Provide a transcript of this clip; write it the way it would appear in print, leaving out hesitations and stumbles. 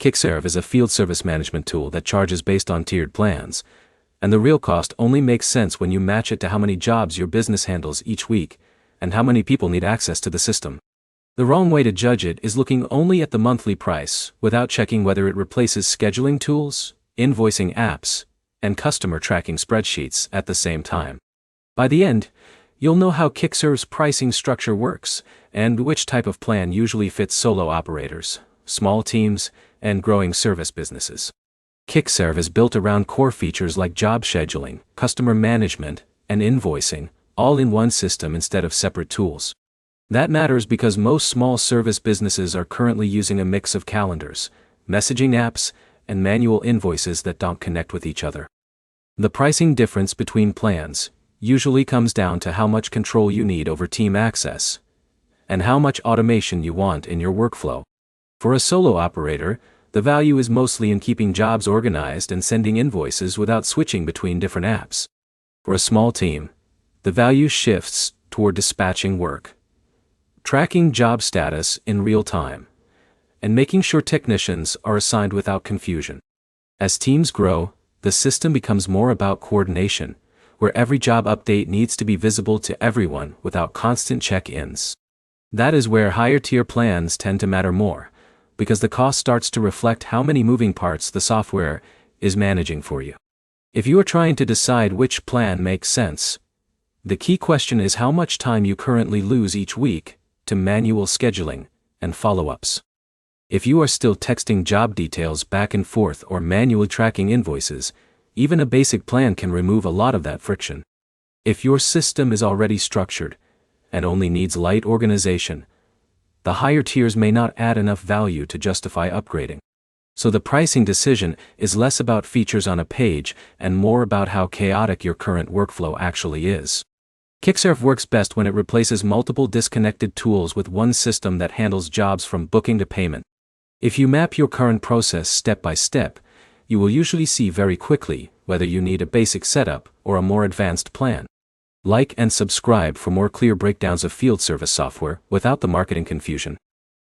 Kickserv is a field service management tool that charges based on tiered plans, and the real cost only makes sense when you match it to how many jobs your business handles each week and how many people need access to the system. The wrong way to judge it is looking only at the monthly price without checking whether it replaces scheduling tools, invoicing apps, and customer tracking spreadsheets at the same time. By the end, you'll know how Kickserv's pricing structure works and which type of plan usually fits solo operators, small teams, and growing service businesses. Kickserv is built around core features like job scheduling, customer management, and invoicing, all in one system instead of separate tools. That matters because most small service businesses are currently using a mix of calendars, messaging apps, and manual invoices that don't connect with each other. The pricing difference between plans usually comes down to how much control you need over team access and how much automation you want in your workflow. For a solo operator, the value is mostly in keeping jobs organized and sending invoices without switching between different apps. For a small team, the value shifts toward dispatching work, tracking job status in real time, and making sure technicians are assigned without confusion. As teams grow, the system becomes more about coordination, where every job update needs to be visible to everyone without constant check-ins. That is where higher-tier plans tend to matter more, because the cost starts to reflect how many moving parts the software is managing for you. If you are trying to decide which plan makes sense, the key question is how much time you currently lose each week to manual scheduling and follow-ups. If you are still texting job details back and forth or manually tracking invoices, even a basic plan can remove a lot of that friction. If your system is already structured and only needs light organization, the higher tiers may not add enough value to justify upgrading. So the pricing decision is less about features on a page and more about how chaotic your current workflow actually is. Kickserv works best when it replaces multiple disconnected tools with one system that handles jobs from booking to payment. If you map your current process step by step, you will usually see very quickly whether you need a basic setup or a more advanced plan. Like and subscribe for more clear breakdowns of field service software without the marketing confusion.